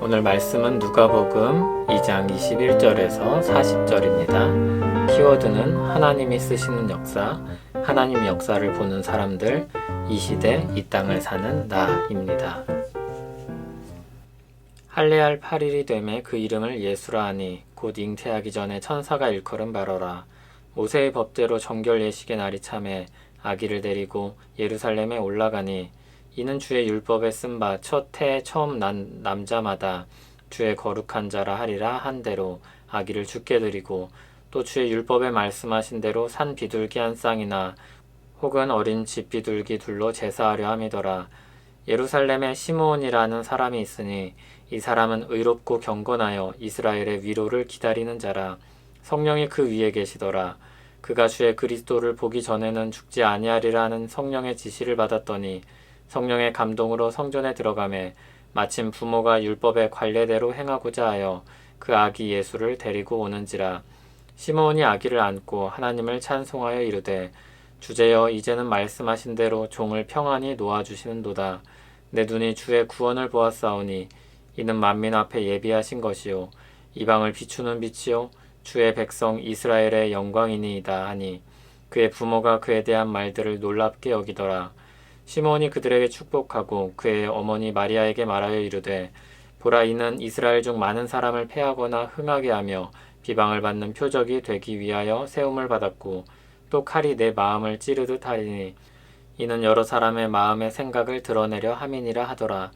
오늘 말씀은 누가복음 2장 21절에서 40절입니다. 키워드는 하나님이 쓰시는 역사, 하나님의 역사를 보는 사람들, 이 시대 이 땅을 사는 나입니다. 할례할 8일이 되매 그 이름을 예수라 하니 곧 잉태하기 전에 천사가 일컬음 바로라. 모세의 법대로 정결 예식의 날이 참에 아기를 데리고 예루살렘에 올라가니 이는 주의 율법에 쓴 바 첫 해 처음 난 남자마다 주의 거룩한 자라 하리라 한 대로 아기를 주께 드리고 또 주의 율법에 말씀하신 대로 산 비둘기 한 쌍이나 혹은 어린 집 비둘기 둘로 제사하려 함이더라. 예루살렘에 시므온이라는 사람이 있으니 이 사람은 의롭고 경건하여 이스라엘의 위로를 기다리는 자라. 성령이 그 위에 계시더라. 그가 주의 그리스도를 보기 전에는 죽지 아니하리라는 성령의 지시를 받았더니 성령의 감동으로 성전에 들어가매 마침 부모가 율법의 관례대로 행하고자 하여 그 아기 예수를 데리고 오는지라. 시므온이 아기를 안고 하나님을 찬송하여 이르되 주제여 이제는 말씀하신 대로 종을 평안히 놓아주시는도다. 내 눈이 주의 구원을 보았사오니 이는 만민 앞에 예비하신 것이요 이방을 비추는 빛이요 주의 백성 이스라엘의 영광이니이다 하니 그의 부모가 그에 대한 말들을 놀랍게 여기더라. 시므온이 그들에게 축복하고 그의 어머니 마리아에게 말하여 이르되 보라 이는 이스라엘 중 많은 사람을 패하거나 흥하게 하며 비방을 받는 표적이 되기 위하여 세움을 받았고 또 칼이 내 마음을 찌르듯 하리니 이는 여러 사람의 마음의 생각을 드러내려 함이니라 하더라.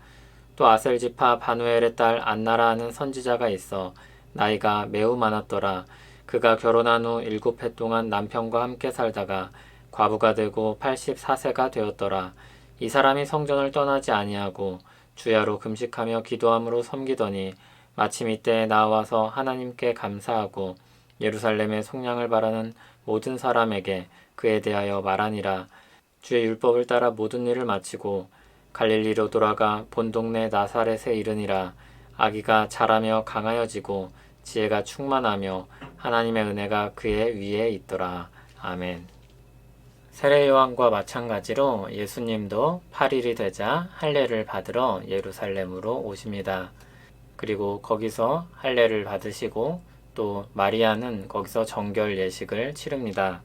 또 아셀지파 바누엘의 딸 안나라 하는 선지자가 있어 나이가 매우 많았더라. 그가 결혼한 후 7해 동안 남편과 함께 살다가 과부가 되고 84세가 되었더라. 이 사람이 성전을 떠나지 아니하고 주야로 금식하며 기도함으로 섬기더니 마침 이때에 나와서 하나님께 감사하고 예루살렘의 속량을 바라는 모든 사람에게 그에 대하여 말하니라. 주의 율법을 따라 모든 일을 마치고 갈릴리로 돌아가 본 동네 나사렛에 이르니라. 아기가 자라며 강하여지고 지혜가 충만하며 하나님의 은혜가 그의 위에 있더라. 아멘. 세례 요한과 마찬가지로 예수님도 8일이 되자 할례를 받으러 예루살렘으로 오십니다. 그리고 거기서 할례를 받으시고 또 마리아는 거기서 정결 예식을 치릅니다.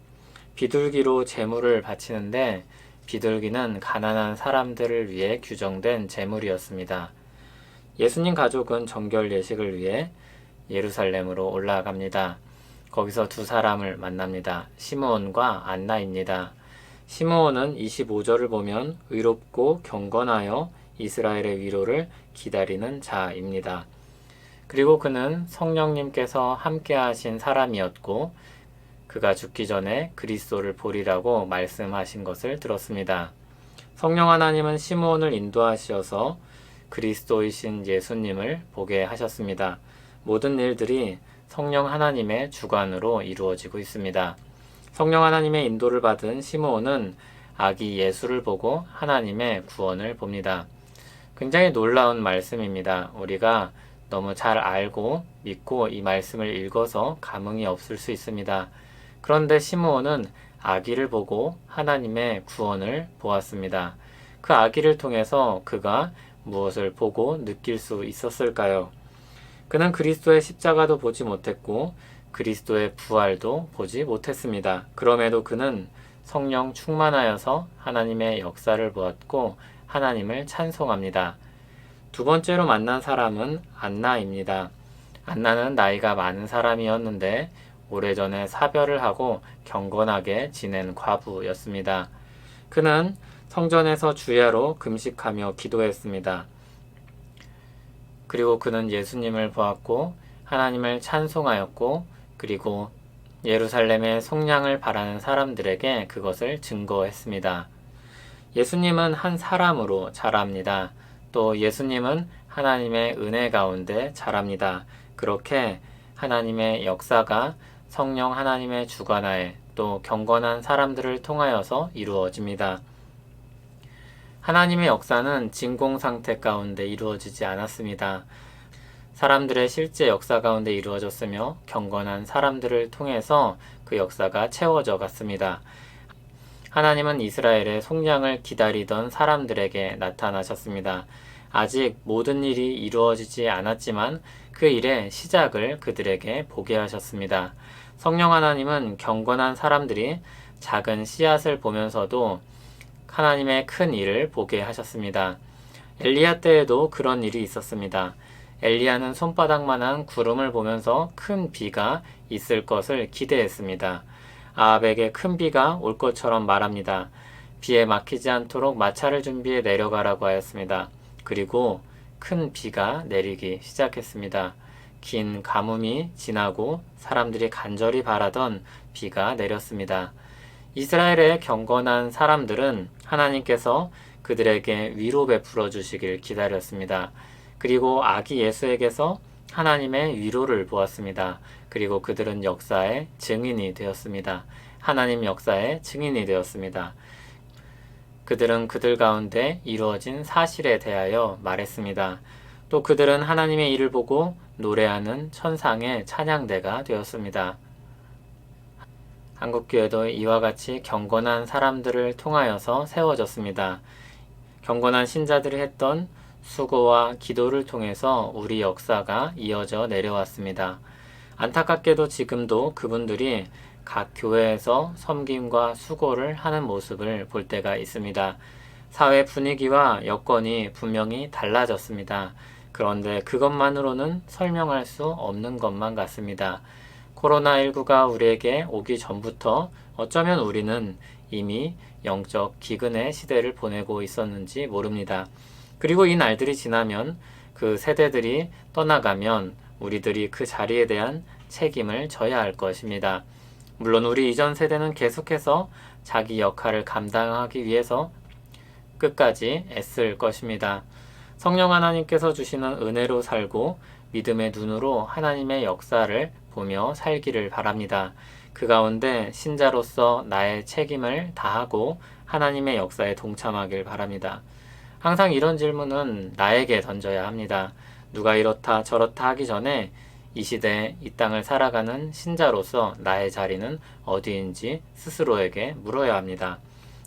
비둘기로 제물을 바치는데 비둘기는 가난한 사람들을 위해 규정된 제물이었습니다. 예수님 가족은 정결 예식을 위해 예루살렘으로 올라갑니다. 거기서 두 사람을 만납니다. 시므온과 안나입니다. 시므온은 25절을 보면 의롭고 경건하여 이스라엘의 위로를 기다리는 자입니다. 그리고 그는 성령님께서 함께 하신 사람이었고 그가 죽기 전에 그리스도를 보리라고 말씀하신 것을 들었습니다. 성령 하나님은 시므온을 인도하셔서 그리스도이신 예수님을 보게 하셨습니다. 모든 일들이 성령 하나님의 주관으로 이루어지고 있습니다. 성령 하나님의 인도를 받은 시므온은 아기 예수를 보고 하나님의 구원을 봅니다. 굉장히 놀라운 말씀입니다. 우리가 너무 잘 알고 믿고 이 말씀을 읽어서 감흥이 없을 수 있습니다. 그런데 시므온은 아기를 보고 하나님의 구원을 보았습니다. 그 아기를 통해서 그가 무엇을 보고 느낄 수 있었을까요? 그는 그리스도의 십자가도 보지 못했고 그리스도의 부활도 보지 못했습니다. 그럼에도 그는 성령 충만하여서 하나님의 역사를 보았고 하나님을 찬송합니다. 두 번째로 만난 사람은 안나입니다. 안나는 나이가 많은 사람이었는데 오래전에 사별을 하고 경건하게 지낸 과부였습니다. 그는 성전에서 주야로 금식하며 기도했습니다. 그리고 그는 예수님을 보았고 하나님을 찬송하였고 그리고 예루살렘의 속량을 바라는 사람들에게 그것을 증거했습니다. 예수님은 한 사람으로 자랍니다. 또 예수님은 하나님의 은혜 가운데 자랍니다. 그렇게 하나님의 역사가 성령 하나님의 주관하에 또 경건한 사람들을 통하여서 이루어집니다. 하나님의 역사는 진공 상태 가운데 이루어지지 않았습니다. 사람들의 실제 역사 가운데 이루어졌으며 경건한 사람들을 통해서 그 역사가 채워져 갔습니다. 하나님은 이스라엘의 속량을 기다리던 사람들에게 나타나셨습니다. 아직 모든 일이 이루어지지 않았지만 그 일의 시작을 그들에게 보게 하셨습니다. 성령 하나님은 경건한 사람들이 작은 씨앗을 보면서도 하나님의 큰 일을 보게 하셨습니다. 엘리야 때에도 그런 일이 있었습니다. 엘리야는 손바닥만한 구름을 보면서 큰 비가 있을 것을 기대했습니다. 아합에게 큰 비가 올 것처럼 말합니다. 비에 막히지 않도록 마차를 준비해 내려가라고 하였습니다. 그리고 큰 비가 내리기 시작했습니다. 긴 가뭄이 지나고 사람들이 간절히 바라던 비가 내렸습니다. 이스라엘의 경건한 사람들은 하나님께서 그들에게 위로 베풀어 주시길 기다렸습니다. 그리고 아기 예수에게서 하나님의 위로를 보았습니다. 그리고 그들은 역사의 증인이 되었습니다. 하나님 역사의 증인이 되었습니다. 그들은 그들 가운데 이루어진 사실에 대하여 말했습니다. 또 그들은 하나님의 일을 보고 노래하는 천상의 찬양대가 되었습니다. 한국교회도 이와 같이 경건한 사람들을 통하여서 세워졌습니다. 경건한 신자들이 했던 수고와 기도를 통해서 우리 역사가 이어져 내려왔습니다. 안타깝게도 지금도 그분들이 각 교회에서 섬김과 수고를 하는 모습을 볼 때가 있습니다. 사회 분위기와 여건이 분명히 달라졌습니다. 그런데 그것만으로는 설명할 수 없는 것만 같습니다. 코로나19가 우리에게 오기 전부터 어쩌면 우리는 이미 영적 기근의 시대를 보내고 있었는지 모릅니다. 그리고 이 날들이 지나면 그 세대들이 떠나가면 우리들이 그 자리에 대한 책임을 져야 할 것입니다. 물론 우리 이전 세대는 계속해서 자기 역할을 감당하기 위해서 끝까지 애쓸 것입니다. 성령 하나님께서 주시는 은혜로 살고 믿음의 눈으로 하나님의 역사를 보며 살기를 바랍니다. 그 가운데 신자로서 나의 책임을 다하고 하나님의 역사에 동참하길 바랍니다. 항상 이런 질문은 나에게 던져야 합니다. 누가 이렇다 저렇다 하기 전에 이 시대에 이 땅을 살아가는 신자로서 나의 자리는 어디인지 스스로에게 물어야 합니다.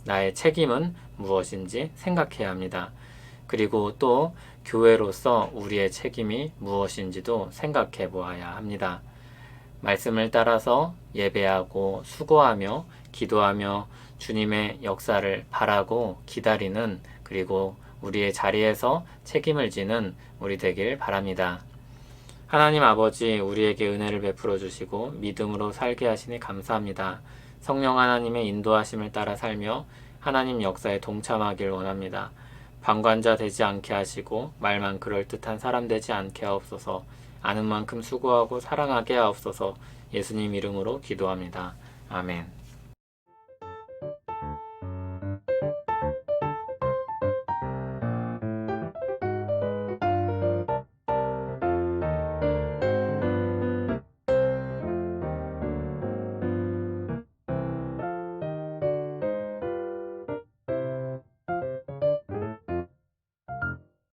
나의 책임은 무엇인지 생각해야 합니다. 그리고 또 교회로서 우리의 책임이 무엇인지도 생각해 보아야 합니다. 말씀을 따라서 예배하고 수고하며 기도하며 주님의 역사를 바라고 기다리는, 그리고 우리의 자리에서 책임을 지는 우리 되길 바랍니다. 하나님 아버지, 우리에게 은혜를 베풀어 주시고 믿음으로 살게 하시니 감사합니다. 성령 하나님의 인도하심을 따라 살며 하나님 역사에 동참하길 원합니다. 방관자 되지 않게 하시고 말만 그럴듯한 사람 되지 않게 하옵소서. 아는 만큼 수고하고 사랑하게 하옵소서. 예수님 이름으로 기도합니다. 아멘.